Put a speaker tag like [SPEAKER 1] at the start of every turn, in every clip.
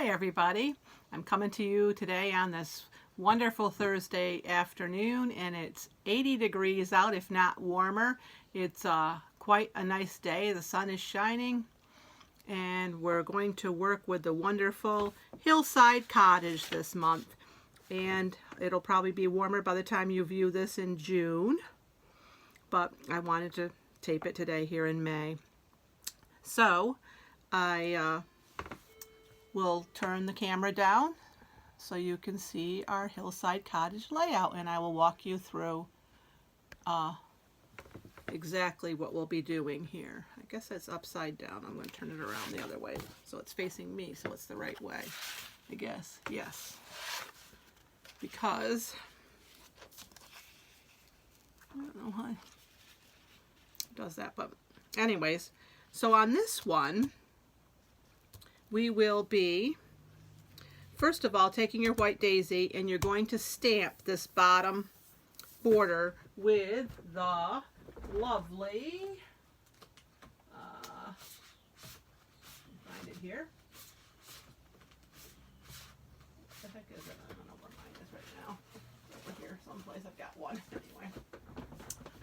[SPEAKER 1] Hi everybody, I'm coming to you today on this wonderful Thursday afternoon, and it's 80 degrees out, if not warmer. It's quite a nice day. The sun is shining, and we're going to work with the wonderful Hillside Cottage this month, and it'll probably be warmer by the time you view this in June, but I wanted to tape it today here in May. So I we'll turn the camera down so you can see our Hillside Cottage layout, and I will walk you through exactly what we'll be doing here. I guess that's upside down. I'm going to turn it around the other way so it's facing me, so it's the right way, I guess. Yes, because I don't know why it does that, but anyways, so on this one we will be, first of all, taking your white daisy, and you're going to stamp this bottom border with the lovely, find it here. What the heck is it? I don't know where mine is right now. Over here someplace. I've got one. Anyway,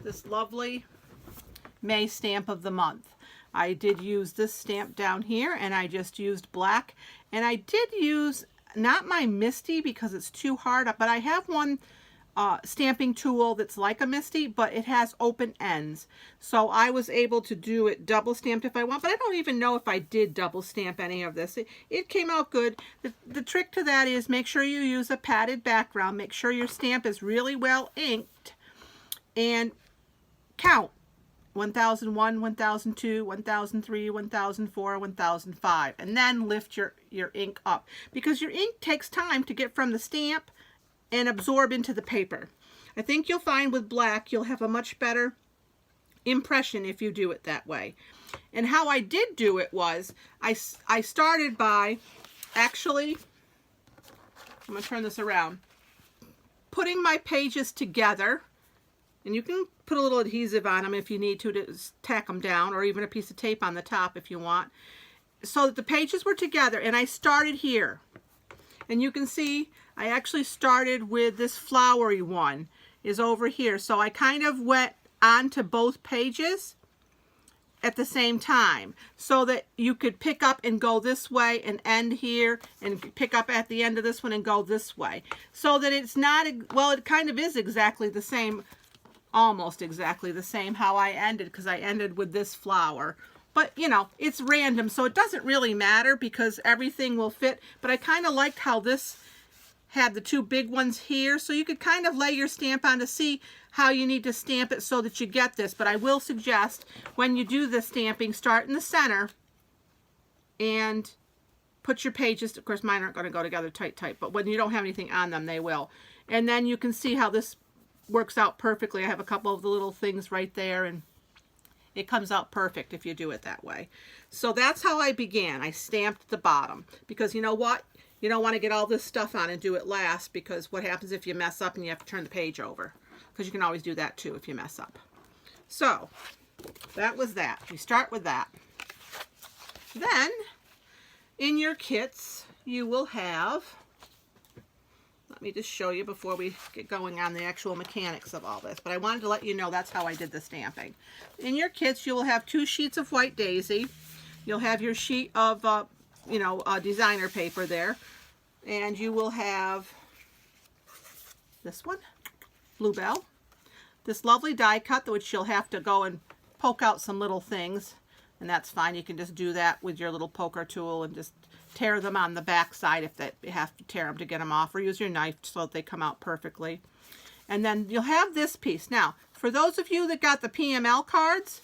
[SPEAKER 1] this lovely May stamp of the month. I did use this stamp down here, and I just used black, and I did use not my Misty because it's too hard, but I have one stamping tool that's like a Misty, but it has open ends, so I was able to do it double stamped if I want, but I don't even know if I did double stamp any of this. It came out good. The trick to that is make sure you use a padded background, make sure your stamp is really well inked, and count 1001, 1002, 1003, 1004, 1005, and then lift your ink up, because your ink takes time to get from the stamp and absorb into the paper. I think you'll find with black you'll have a much better impression if you do it that way. And how I did do it was I started by actually, I'm going to turn this around, putting my pages together. And you can put a little adhesive on them if you need to tack them down, or even a piece of tape on the top if you want, so that the pages were together. And I started here. And you can see I actually started with this flowery one is over here. So I kind of went onto both pages at the same time, so that you could pick up and go this way and end here, and pick up at the end of this one and go this way. So that it's not, well, it kind of is exactly the same, almost exactly the same how I ended, because I ended with this flower. But you know, it's random, so it doesn't really matter because everything will fit. But I kind of liked how this had the two big ones here, so you could kind of lay your stamp on to see how you need to stamp it so that you get this. But I will suggest when you do the stamping, start in the center and put your pages, of course mine aren't going to go together tight, but when you don't have anything on them, they will. And then you can see how this works out perfectly. I have a couple of the little things right there, and it comes out perfect if you do it that way. So that's how I began. I stamped the bottom, because you know what? You don't want to get all this stuff on and do it last, because what happens if you mess up and you have to turn the page over? Because you can always do that too if you mess up. So that was that. We start with that. Then in your kits you will have, let me just show you before we get going on the actual mechanics of all this, but I wanted to let you know that's how I did the stamping. In your kits you will have 2 sheets of white daisy. You'll have your sheet of designer paper there, and you will have this one, Bluebell, this lovely die cut, which you'll have to go and poke out some little things, and that's fine. You can just do that with your little poker tool and just tear them on the back side if you have to tear them to get them off, or use your knife so that they come out perfectly. And then you'll have this piece. Now, for those of you that got the PML cards,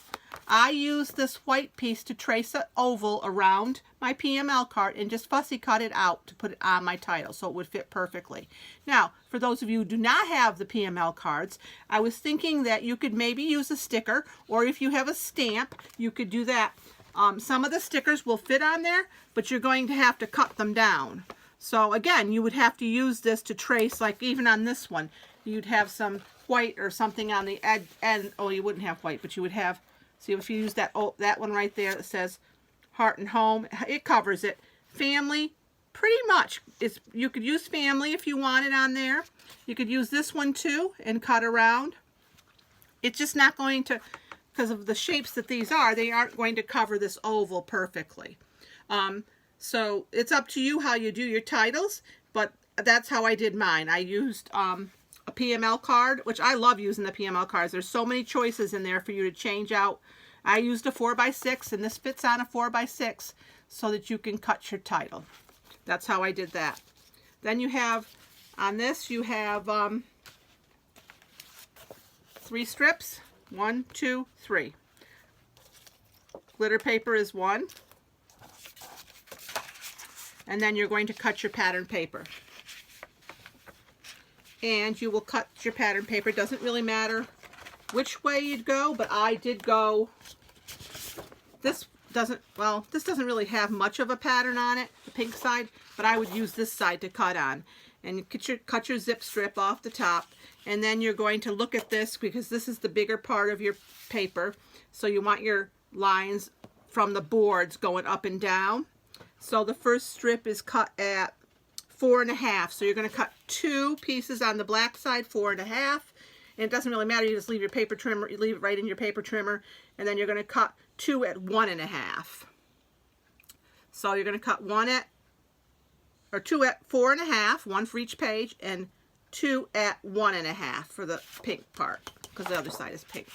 [SPEAKER 1] I used this white piece to trace an oval around my PML card and just fussy cut it out to put it on my title so it would fit perfectly. Now, for those of you who do not have the PML cards, I was thinking that you could maybe use a sticker, or if you have a stamp, you could do that. Some of the stickers will fit on there, but you're going to have to cut them down. So again, you would have to use this to trace, like even on this one, you'd have some white or something on the edge, and oh, you wouldn't have white, but you would have, see if you use that one right there that says Heart and Home, it covers it. Family, pretty much, you could use family if you wanted on there. You could use this one too and cut around. It's just not going to, because of the shapes that these are, they aren't going to cover this oval perfectly. So it's up to you how you do your titles, but that's how I did mine. I used a PML card, which I love using the PML cards. There's so many choices in there for you to change out. I used a 4x6, and this fits on a 4x6 so that you can cut your title. That's how I did that. Then you have, on this, you have 3 strips. 1, 2, 3. Glitter paper is 1. And then you're going to cut your pattern paper. And you will cut your pattern paper. It doesn't really matter which way you'd go, but I did go, this doesn't really have much of a pattern on it, the pink side, but I would use this side to cut on. And cut your zip strip off the top, and then you're going to look at this because this is the bigger part of your paper, so you want your lines from the boards going up and down. So the first strip is cut at 4.5, so you're going to cut 2 pieces on the black side, 4.5, and it doesn't really matter, you just leave your paper trimmer, you leave it right in your paper trimmer, and then you're going to cut 2 at 1.5. So you're going to cut 2 at 4.5, 1 for each page, and 2 at 1.5 for the pink part, because the other side is pink.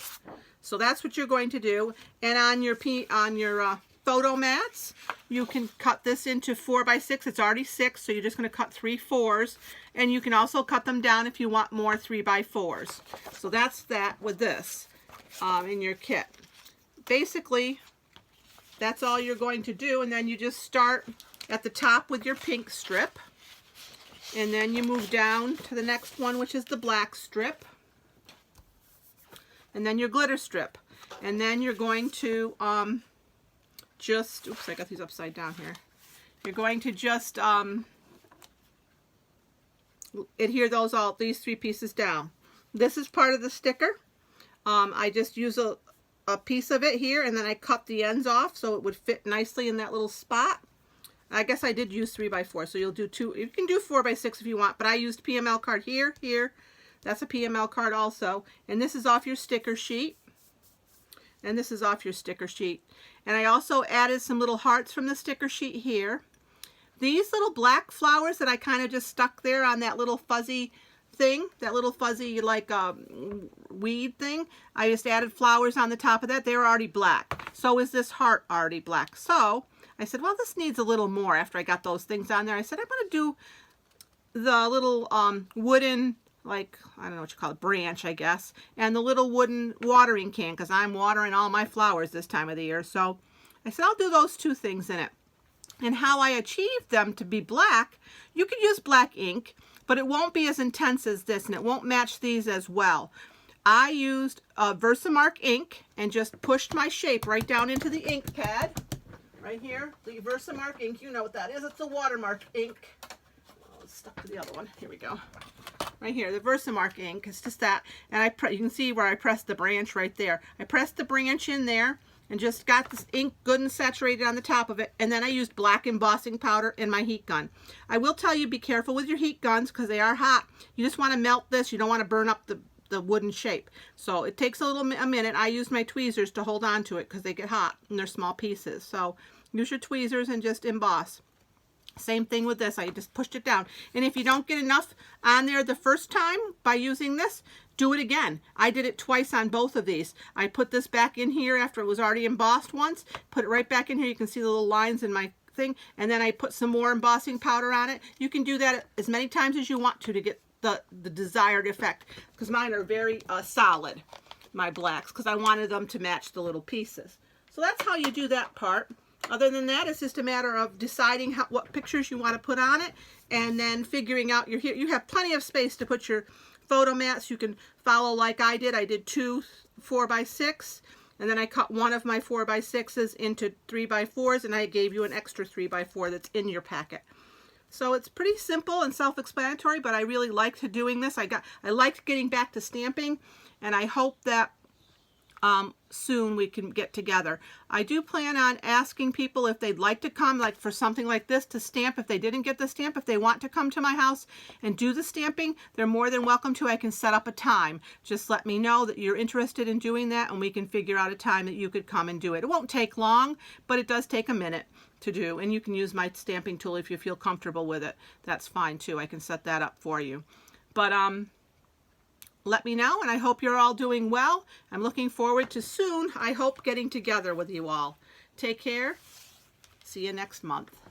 [SPEAKER 1] So that's what you're going to do. And on your photo mats, you can cut this into 4x6. It's already 6, so you're just going to cut 3 4s, and you can also cut them down if you want more 3x4s. So that's that with this in your kit. Basically, that's all you're going to do, and then you just start at the top with your pink strip, and then you move down to the next one, which is the black strip, and then your glitter strip, and then you're going to just, oops, I got these upside down here. You're going to just adhere these 3 pieces down. This is part of the sticker. I just use a piece of it here, and then I cut the ends off so it would fit nicely in that little spot. I guess I did use 3x4, so you'll do 2. You can do 4x6 if you want, but I used PML card here. That's a PML card also, and this is off your sticker sheet. And this is off your sticker sheet. And I also added some little hearts from the sticker sheet here. These little black flowers that I kind of just stuck there on that little fuzzy thing, that little fuzzy like weed thing, I just added flowers on the top of that. They're already black. So is this heart already black. So I said, well, this needs a little more after I got those things on there. I said, I'm going to do the little wooden, like, I don't know what you call it, branch, I guess, and the little wooden watering can, because I'm watering all my flowers this time of the year. So I said, I'll do those 2 things in it. And how I achieved them to be black, you could use black ink, but it won't be as intense as this, and it won't match these as well. I used Versamark ink and just pushed my shape right down into the ink pad. Right here, the Versamark ink, you know what that is. It's a watermark ink. Oh, it's stuck to the other one. Here we go. Right here, the Versamark ink. It's just that. And you can see where I pressed the branch right there. I pressed the branch in there and just got this ink good and saturated on the top of it. And then I used black embossing powder in my heat gun. I will tell you, be careful with your heat guns because they are hot. You just want to melt this. You don't want to burn up the wooden shape. So it takes a minute. I use my tweezers to hold on to it because they get hot and they're small pieces. So use your tweezers and just emboss. Same thing with this. I just pushed it down. And if you don't get enough on there the first time by using this, do it again. I did it twice on both of these. I put this back in here after it was already embossed once. Put it right back in here. You can see the little lines in my thing. And then I put some more embossing powder on it. You can do that as many times as you want to get the desired effect. Because mine are very solid, my blacks, because I wanted them to match the little pieces. So that's how you do that part. Other than that, it's just a matter of deciding what pictures you want to put on it, and then figuring out you have plenty of space to put your photo mats. You can follow like I did. I did 2 4x6, and then I cut one of my 4x6s into 3x4s, and I gave you an extra 3x4 that's in your packet. So it's pretty simple and self-explanatory, but I really liked doing this. I liked getting back to stamping, and I hope that soon we can get together. I do plan on asking people if they'd like to come, like for something like this, to stamp. If they didn't get the stamp, if they want to come to my house and do the stamping, they're more than welcome to. I can set up a time. Just let me know that you're interested in doing that, and we can figure out a time that you could come and do it. It won't take long, but it does take a minute to do, and you can use my stamping tool if you feel comfortable with it. That's fine too. I can set that up for you. But let me know, and I hope you're all doing well. I'm looking forward to soon, I hope, getting together with you all. Take care. See you next month.